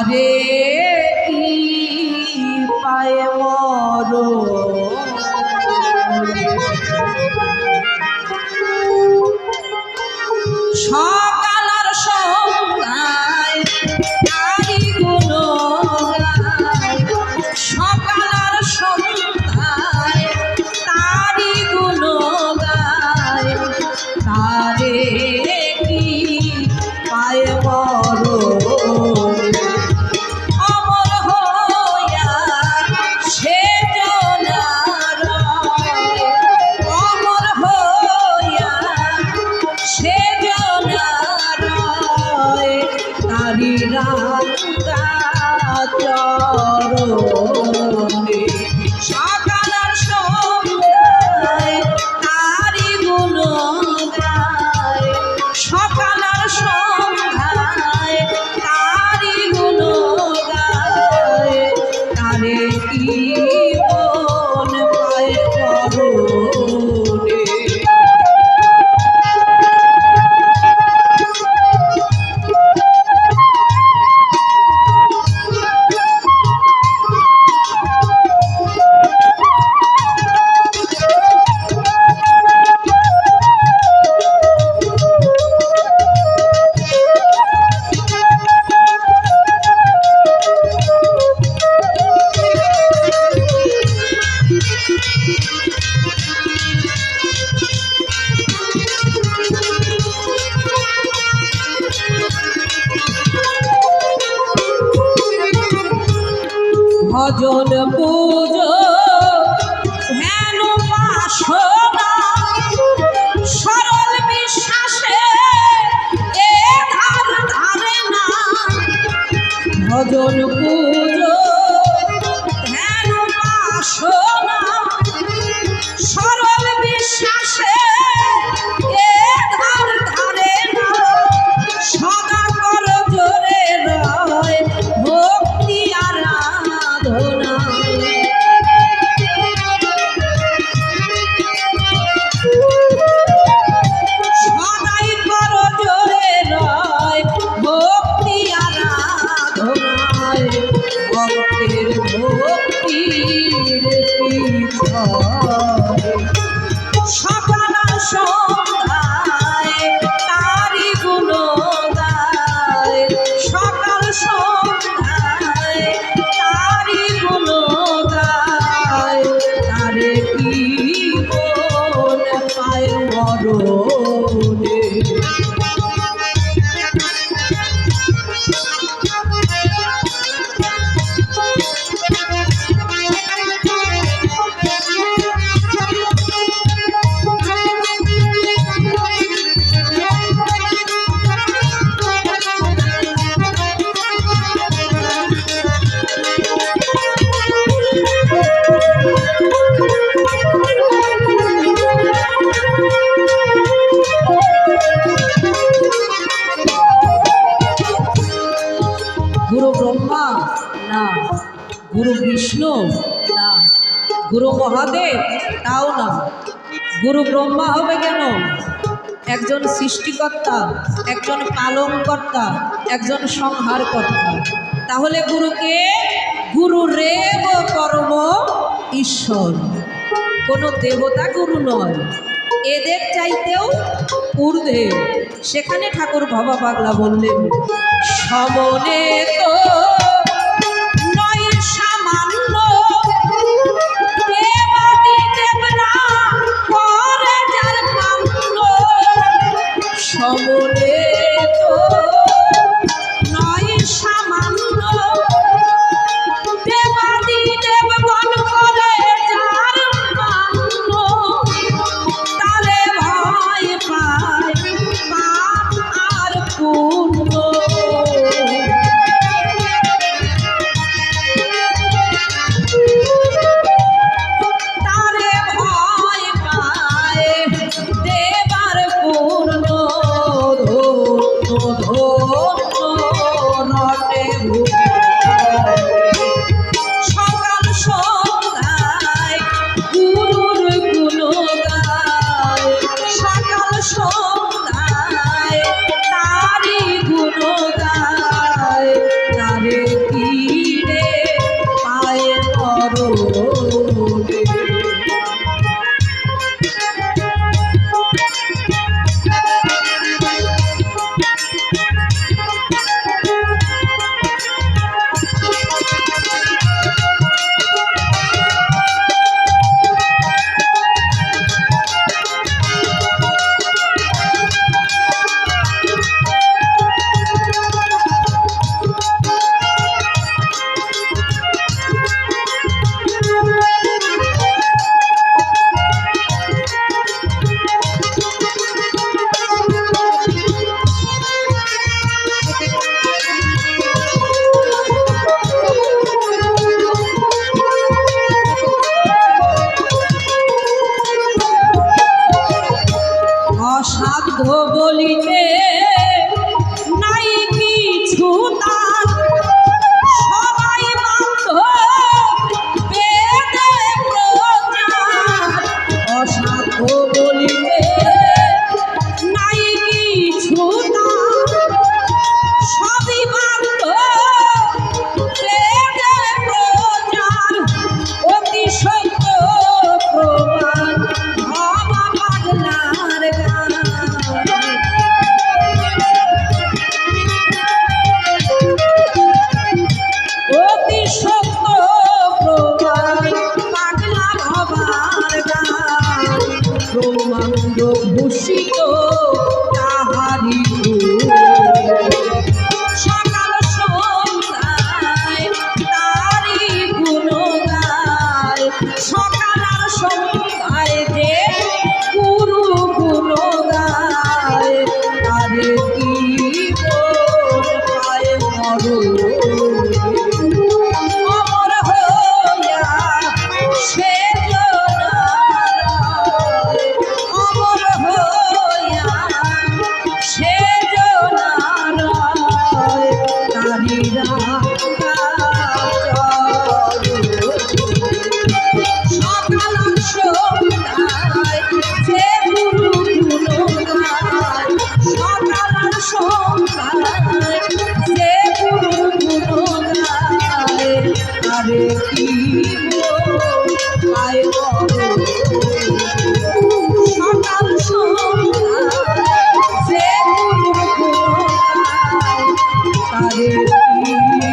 তারে কি পায় মরণ সকাল আর সন্ধ্যায় তারি গুণগান সকাল আর সন্ধ্যায় তারি গুণগান তারে কি পায় মরণ অমর হইয়া সে জনার অমর হইয়া সে জনার তারি রাঙ্গা চরণে সকাল আর সন্ধ্যায় তারি গুণগান সকাল আর সন্ধ্যায় তারি গুণগান তারে কি মন পায় মরণে ভজন পুজো ধ্যান উপাসনা সরল বিশ্বাসে এ ধার ধারে না ভজন পুজো ধ্যান উপাসনা সরল বিশ্বাসে এ ধার ধারে না সদা কর জোরে রয় ভক্তি আরাধনা সদাই কর জোরে রয় ভক্তি আরাধনায় ভক্তের ভক্তির সকাল সন্ধ্যায় তারি গুণগান সকাল সন্ধ্যায় তারি গুণগান তারে কি মন পায় মরণে গুরু ব্রহ্মা না গুরু বিষ্ণু না গুরু মহাদেব তাও না গুরু ব্রহ্মা হবে কেন একজন সৃষ্টিকর্তা একজন পালনকর্তা একজন সংহারকর্তা তাহলে গুরুকে গুরু রেব কর্ম ঈশ্বর কোনো দেবতা গুরু নয় এদের চাইতেও ঊর্ধ্বে সেখানে ঠাকুর ভবা পাগলা বললেন সমনে তো নয় সামান্য দেবাদি দেবরা করে যার মান্য সমনে তো নয় সামান্য দেবাদি দেবগণ করে যার মান্য তারে ভয় পায় পাপ আর পুণ্য রে বলিতে নাই কিছু তার সবাই বাধ্য বেদে প্রচার অসাধ্য বলিতে নাই কিছু তার সবই বাধ্য বেদে প্রচার অতি সত্য প্রমাণ হওয়া পাগলার গান অতি সত্য প্রমাণ পাগলা হবার গান ব্রহ্মাণ্ড ভূষিত তাহারি সকাল সন্ধ্যায় তারি গুণ গায় সকাল আর সন্ধ্যায় যে গুরু গুণ গায় তারে কি পায় মরণ অমর হইয়া সে জনারায় অমর হইয়া সে জনারায় তারিরা সকাল সন্ধ্যায় যে গুরু গুণ গায় সকাল সন্ধ্যায় যে গুরু গুণ গায় তারে কি পায় সকাল সন্ধ্যায় যে গুরু গুণ গায় তারে কি